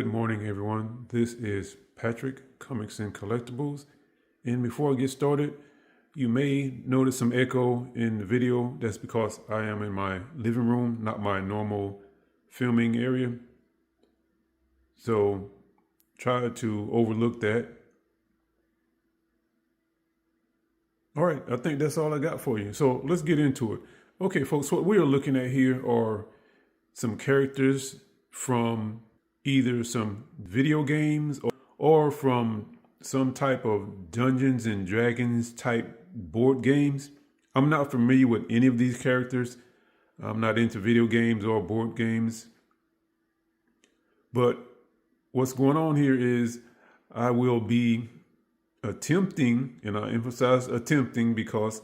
Good morning, everyone. This is Patrick, Comics and Collectibles. And before I get started, you may notice some echo in the video. That's because I am in my living room, not my normal filming area. So try to overlook that. All right, I think that's all I got for you. So let's get into it. Okay, folks, what we are looking at here are some characters from either some video games or from some type of Dungeons and Dragons type board games. I'm not familiar with any of these characters. I'm not into video games or board games. But what's going on here is I will be attempting, and I emphasize attempting because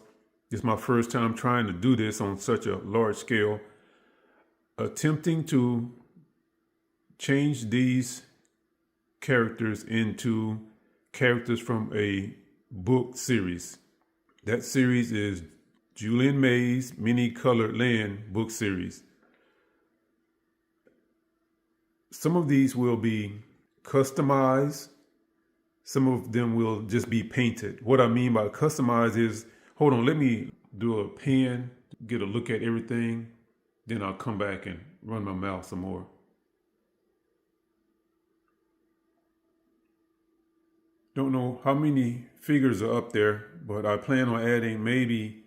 it's my first time trying to do this on such a large scale, attempting to change these characters into characters from a book series. That series is Julian May's Many Colored Land book series. Some of these will be customized. Some of them will just be painted. What I mean by customized is, hold on, let me do a pan, get a look at everything. Then I'll come back and run my mouth some more. Don't know how many figures are up there, but I plan on adding maybe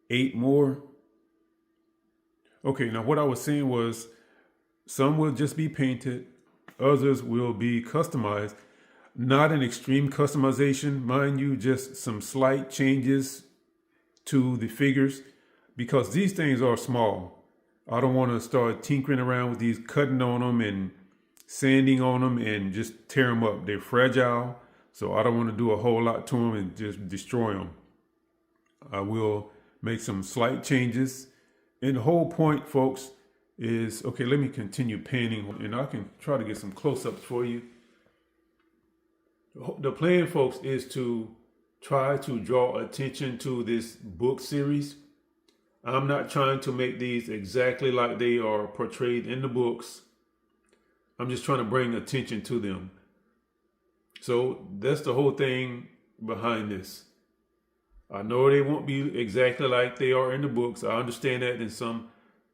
8 more. Okay, now what I was saying was some will just be painted, others will be customized. Not an extreme customization, mind you, just some slight changes to the figures because these things are small. I don't want to start tinkering around with these, cutting on them and sanding on them and just tear them up. They're fragile. So I don't want to do a whole lot to them and just destroy them. I will make some slight changes. And the whole point, folks, is, okay, let me continue panning and I can try to get some close-ups for you. The plan, folks, is to try to draw attention to this book series. I'm not trying to make these exactly like they are portrayed in the books. I'm just trying to bring attention to them. So that's the whole thing behind this. I know they won't be exactly like they are in the books. I understand that, and some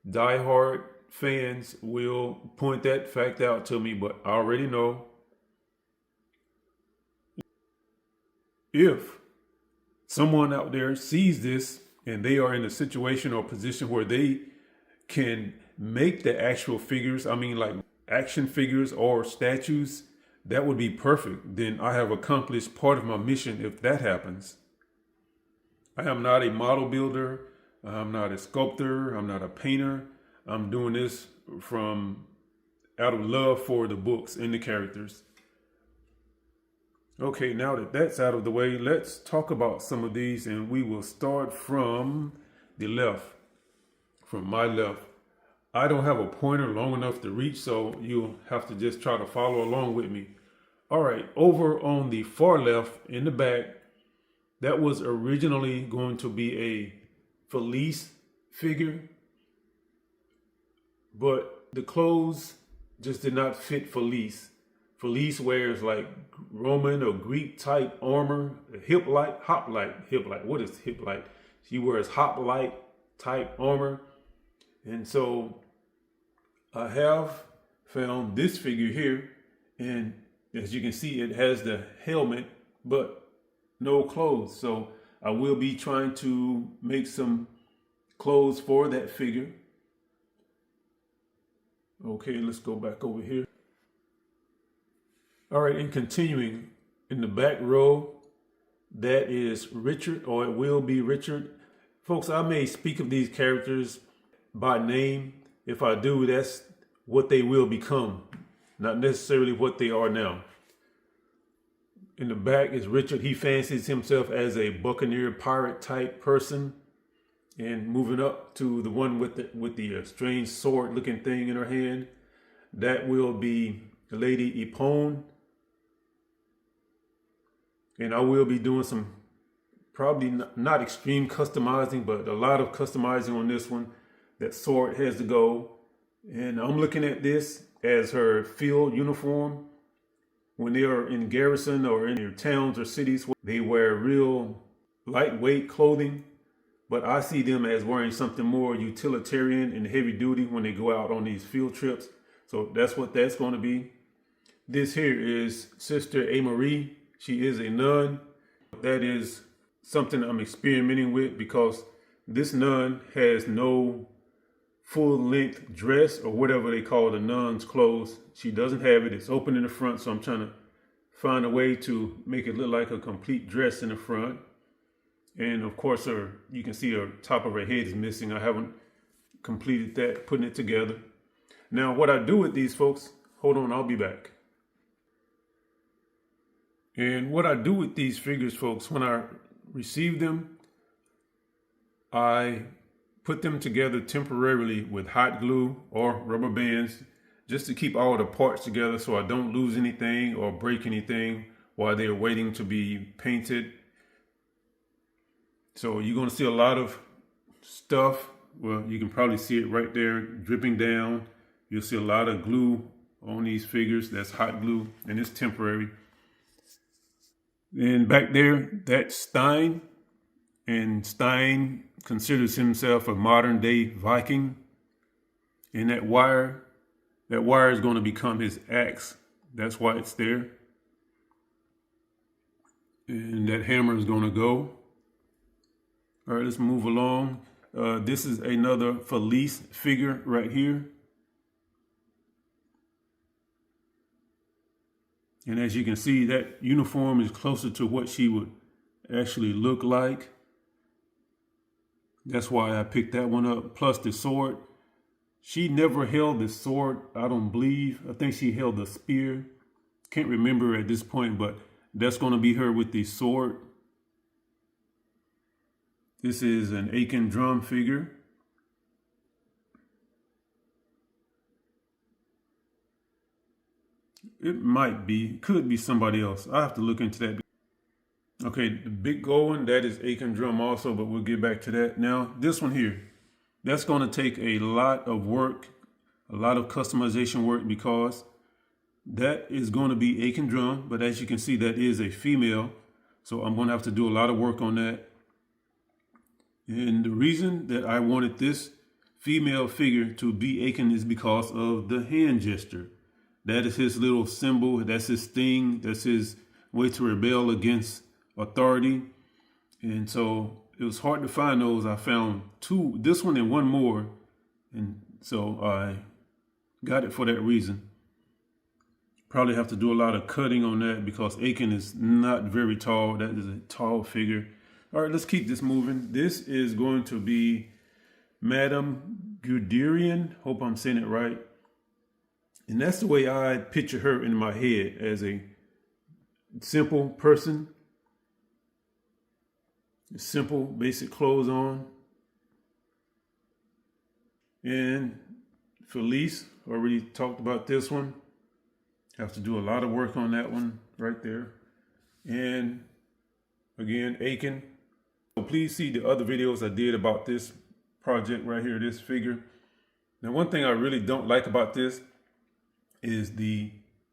diehard fans will point that fact out to me, but I already know. If someone out there sees this and they are in a situation or position where they can make the actual figures, I mean like action figures or statues, that would be perfect. Then I have accomplished part of my mission if that happens. I am not a model builder. I'm not a sculptor. I'm not a painter. I'm doing this from out of love for the books and the characters. Okay, now that that's out of the way, let's talk about some of these, and we will start from the left, from my left. I don't have a pointer long enough to reach, so you'll have to just try to follow along with me. All right, over on the far left in the back, that was originally going to be a Felice figure, but the clothes just did not fit Felice. Felice wears like Roman or Greek type armor, hoplite. What is hoplite? She wears hoplite type armor. And so I have found this figure here, and as you can see, it has the helmet, but no clothes. So I will be trying to make some clothes for that figure. Okay, let's go back over here. All right, and continuing in the back row, that is Richard, or it will be Richard. Folks, I may speak of these characters by name. If I do, that's what they will become, not necessarily what they are now. In the back is Richard. He fancies himself as a buccaneer pirate type person. And moving up to the one with the strange sword looking thing in her hand, that will be Lady Epone. And I will be doing some probably not extreme customizing, but a lot of customizing on this one. That sword has to go. And I'm looking at this as her field uniform. When they are in garrison or in their towns or cities, they wear real lightweight clothing. But I see them as wearing something more utilitarian and heavy duty when they go out on these field trips. So that's what that's going to be. This here is Sister A. Marie. She is a nun. That is something I'm experimenting with because this nun has no full-length dress or whatever they call the nun's clothes. She doesn't have it. It's open in the front, so I'm trying to find a way to make it look like a complete dress in the front. And of course, you can see her top of her head is missing. I haven't completed that, putting it together. Now, what I do with these folks, hold on, I'll be back. And what I do with these figures, folks, when I receive them, I put them together temporarily with hot glue or rubber bands just to keep all the parts together so I don't lose anything or break anything while they're waiting to be painted. So you're going to see a lot of stuff. Well, you can probably see it right there dripping down. You'll see a lot of glue on these figures. That's hot glue, and it's temporary. And back there, that's Stein. And Stein considers himself a modern day Viking. And that wire is going to become his axe. That's why it's there. And that hammer is going to go. All right, let's move along. This is another Felice figure right here. And as you can see, that uniform is closer to what she would actually look like. That's why I picked that one up. Plus the sword. She never held the sword, I don't believe. I think she held the spear. Can't remember at this point, but that's going to be her with the sword. This is an Aiken drum figure. It might be, could be somebody else. I have to look into that. Okay, the big gold one, that is Aiken drum also, but we'll get back to that. Now, this one here, that's going to take a lot of work, a lot of customization work, because that is going to be Aiken drum, but as you can see, that is a female. So I'm going to have to do a lot of work on that. And the reason that I wanted this female figure to be Aiken is because of the hand gesture. That is his little symbol. That's his thing. That's his way to rebel against authority. And so it was hard to find those. I found two, this one and one more. And so I got it for that reason. Probably have to do a lot of cutting on that because Aiken is not very tall. That is a tall figure. All right, let's keep this moving. This is going to be Madame Guderian. Hope I'm saying it right. And that's the way I picture her in my head, as a simple person. Simple, basic clothes on. And Felice, already talked about this one. Have to do a lot of work on that one right there. And again, Aiken. So please see the other videos I did about this project right here, this figure. Now, one thing I really don't like about this is the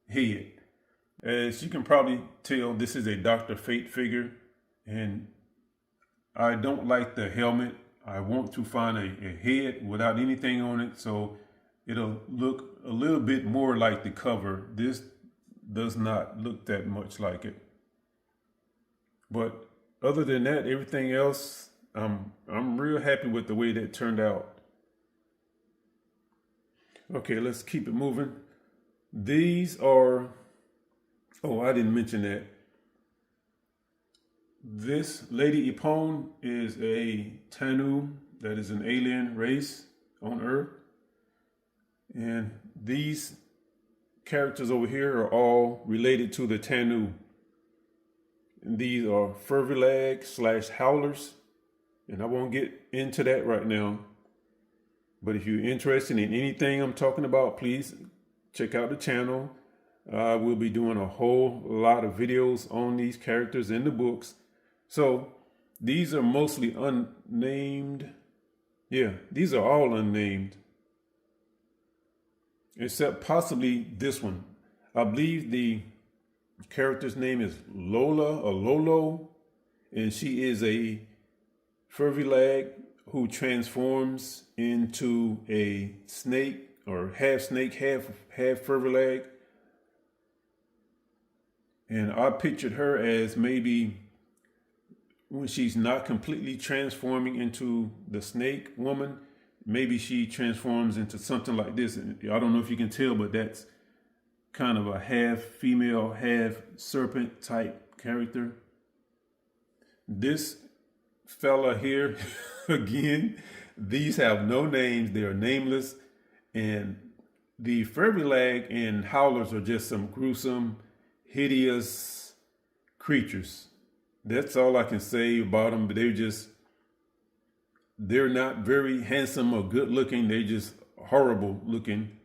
head. As you can probably tell, this is a Dr. Fate figure, and I don't like the helmet. I want to find a head without anything on it, so it'll look a little bit more like the cover. This does not look that much like it. But other than that, everything else, I'm real happy with the way that turned out. Okay, let's keep it moving. These are, oh, I didn't mention that. This Lady Epone is a Tanu, that is an alien race on Earth. And these characters over here are all related to the Tanu. And these are Furvilag / Howlers. And I won't get into that right now. But if you're interested in anything I'm talking about, please check out the channel. We'll be doing a whole lot of videos on these characters in the books. So these are mostly unnamed. Yeah, these are all unnamed. except possibly this one. I believe the character's name is Lola or Lolo, and she is a furry lag who transforms into a snake, or half snake, half furry lag. And I pictured her as maybe when she's not completely transforming into the snake woman, maybe she transforms into something like this. And I don't know if you can tell, but that's kind of a half female, half serpent type character. This fella here, again, these have no names. They are nameless. And the furry lag and howlers are just some gruesome, hideous creatures. That's all I can say about them. But they're not very handsome or good looking. They're just horrible looking.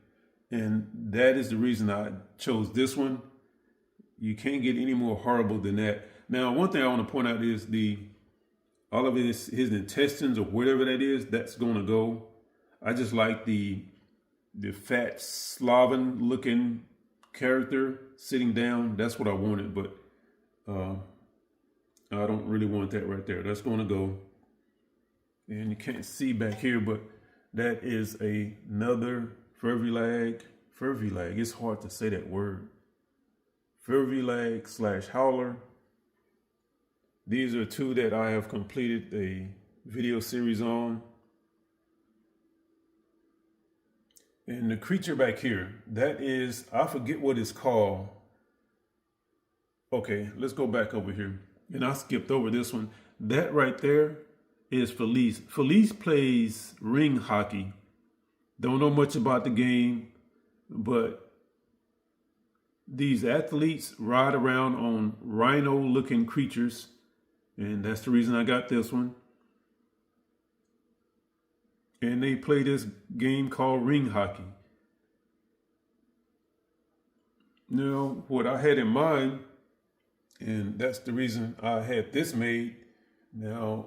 And that is the reason I chose this one. You can't get any more horrible than that. Now, one thing I want to point out is all of his intestines or whatever that is, that's going to go. I just like the fat Slavic looking character sitting down. That's what I wanted, but I don't really want that right there. That's going to go. And you can't see back here, but that is another furry lag. It's hard to say that word. Furry lag / howler. These are two that I have completed a video series on. And the creature back here, that is, I forget what it's called. Okay, let's go back over here. And I skipped over this one. That right there is Felice. Felice plays ring hockey. Don't know much about the game, but these athletes ride around on rhino-looking creatures, and that's the reason I got this one. And they play this game called ring hockey. Now, what I had in mind, and that's the reason I had this made. Now,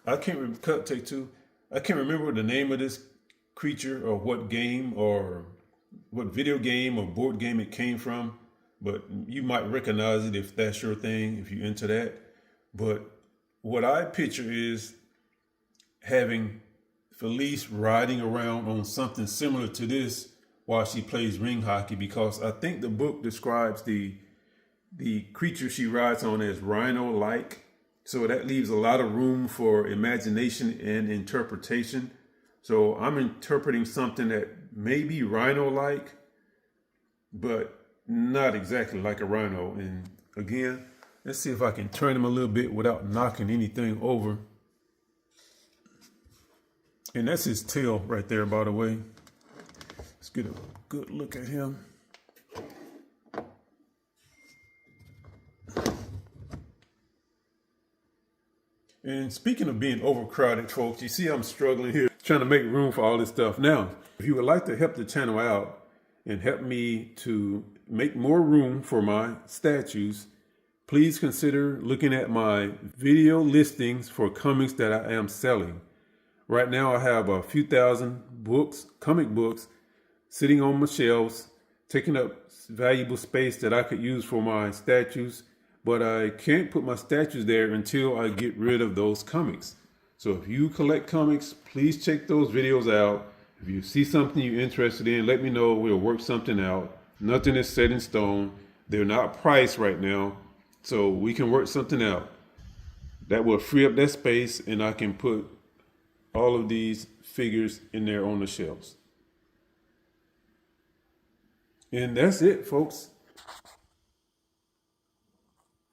I can't remember the name of this creature or what game or what video game or board game it came from, but you might recognize it if that's your thing, if you're into that. But what I picture is having Felice riding around on something similar to this while she plays ring hockey, because I think the book describes the creature she rides on as rhino-like. So that leaves a lot of room for imagination and interpretation. So I'm interpreting something that may be rhino-like, but not exactly like a rhino. And again, let's see if I can turn him a little bit without knocking anything over. And that's his tail right there, by the way. Let's get a good look at him. And speaking of being overcrowded, folks, you see I'm struggling here, trying to make room for all this stuff. Now, if you would like to help the channel out and help me to make more room for my statues, please consider looking at my video listings for comics that I am selling. Right now, I have a few thousand books, comic books, sitting on my shelves, taking up valuable space that I could use for my statues. But I can't put my statues there until I get rid of those comics. So if you collect comics, please check those videos out. If you see something you're interested in, let me know. We'll work something out. Nothing is set in stone. They're not priced right now. So we can work something out. That will free up that space, and I can put all of these figures in there on the shelves. And that's it, folks.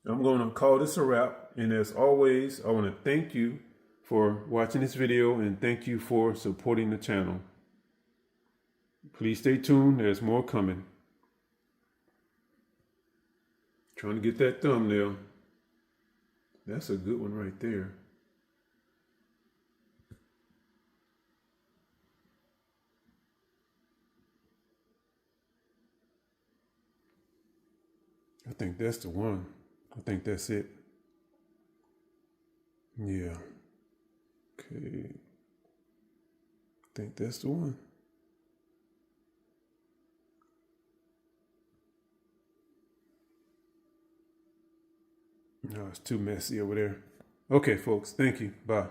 I'm going to call this a wrap. And as always, I want to thank you for watching this video and thank you for supporting the channel. Please stay tuned. There's more coming. Trying to get that thumbnail. That's a good one right there. I think that's the one. I think that's it. Yeah. Okay. I think that's the one. No, it's too messy over there. Okay, folks. Thank you. Bye.